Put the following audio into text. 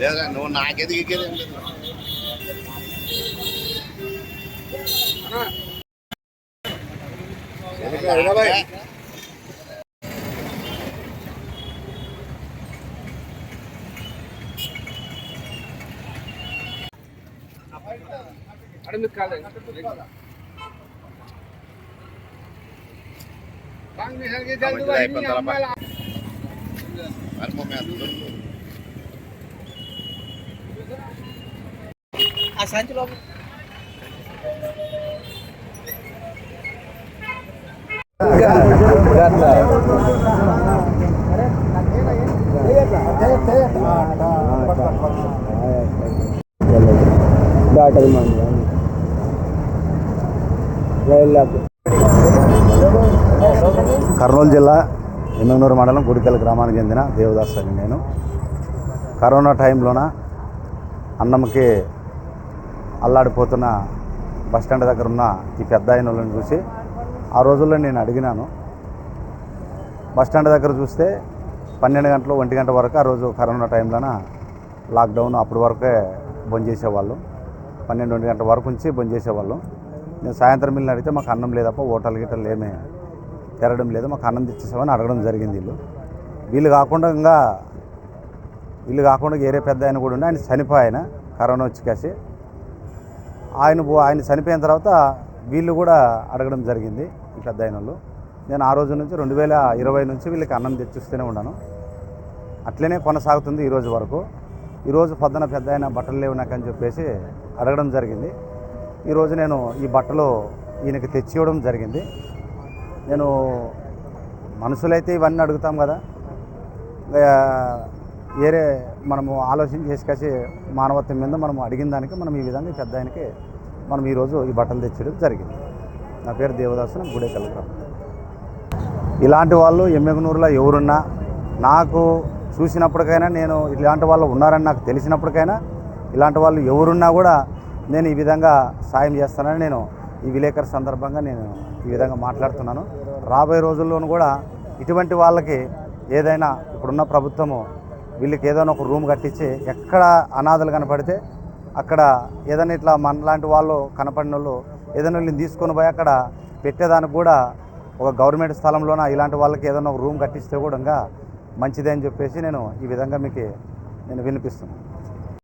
లేదా నువ్వు నాకెదిగి ఆ సంచిలో కర్నూలు జిల్లా ఎమ్మెగనూరు మండలం గుడికల్ గ్రామానికి చెందిన దేవదాస్ అని నేను. కరోనా టైంలోన అన్నంకి అల్లాడిపోతున్న బస్టాండ్ దగ్గర ఉన్న ఈ పెద్ద ఆయనలను చూసి ఆ రోజుల్లో నేను అడిగినాను. బస్టాండ్ దగ్గర చూస్తే 12 గంటలు 1 గంట వరకు ఆ రోజు కరోనా టైంలోన లాక్డౌన్ అప్పటి వరకే బంద్ చేసేవాళ్ళు. 12-1 గంట వరకు నుంచి బంద్ చేసేవాళ్ళు. నేను సాయంత్రం వెళ్ళి అడిగితే మాకు అన్నం లేదప్ప, హోటల్ గిట్టలు ఏమీ తెరడం లేదు, మాకు అన్నం తెచ్చేసామని అడగడం జరిగింది. వీళ్ళు కాకుండా వేరే పెద్ద ఆయన కూడా ఉండి ఆయన చనిపోయాయన కరోనా వచ్చి కాసి ఆయన చనిపోయిన తర్వాత వీళ్ళు కూడా అడగడం జరిగింది ఈ పెద్ద ఆయన వాళ్ళు. నేను ఆ రోజు నుంచి 2020 నుంచి వీళ్ళకి అన్నం తెచ్చిస్తూనే ఉన్నాను. అట్లనే కొనసాగుతుంది ఈరోజు వరకు. ఈరోజు పొద్దున పెద్ద ఆయన బట్టలు లేవు నాకని చెప్పేసి అడగడం జరిగింది. ఈరోజు నేను ఈ బట్టలు ఈయనకి తెచ్చి ఇవ్వడం జరిగింది. నేను మనుషులైతే ఇవన్నీ అడుగుతాం కదా, వేరే మనము ఆలోచన చేసుకేసి మానవత్వం మీద మనం అడిగిన దానికి మనం ఈ విధంగా పెద్ద ఆయనకి మనం ఈరోజు ఈ బట్టలు తెచ్చడం జరిగింది. నా పేరు దేవదాసు, గుడేకల్ గ్రామం. ఇలాంటి వాళ్ళు ఎమ్మెగనూరులో ఎవరున్నా నాకు చూసినప్పటికైనా, నేను ఇలాంటి వాళ్ళు ఉన్నారని నాకు తెలిసినప్పటికైనా, ఇలాంటి వాళ్ళు ఎవరున్నా కూడా నేను ఈ విధంగా సాయం చేస్తానని నేను ఈ విలేకరు సందర్భంగా నేను ఈ విధంగా మాట్లాడుతున్నాను. రాబోయే రోజుల్లోనూ కూడా ఇటువంటి వాళ్ళకి ఏదైనా ఇప్పుడున్న ప్రభుత్వము వీళ్ళకి ఏదైనా ఒక రూమ్ కట్టించి ఎక్కడ అనాథలు కనపడితే అక్కడ ఏదైనా ఇట్లా మనలాంటి వాళ్ళు కనపడిన వాళ్ళు ఏదైనా వీళ్ళని తీసుకొని పోయి అక్కడ పెట్టేదానికి కూడా ఒక గవర్నమెంట్ స్థలంలోన ఇలాంటి వాళ్ళకి ఏదైనా ఒక రూమ్ కట్టిస్తే కూడా మంచిదే అని చెప్పేసి నేను ఈ విధంగా మీకు నేను వినిపిస్తున్నాను.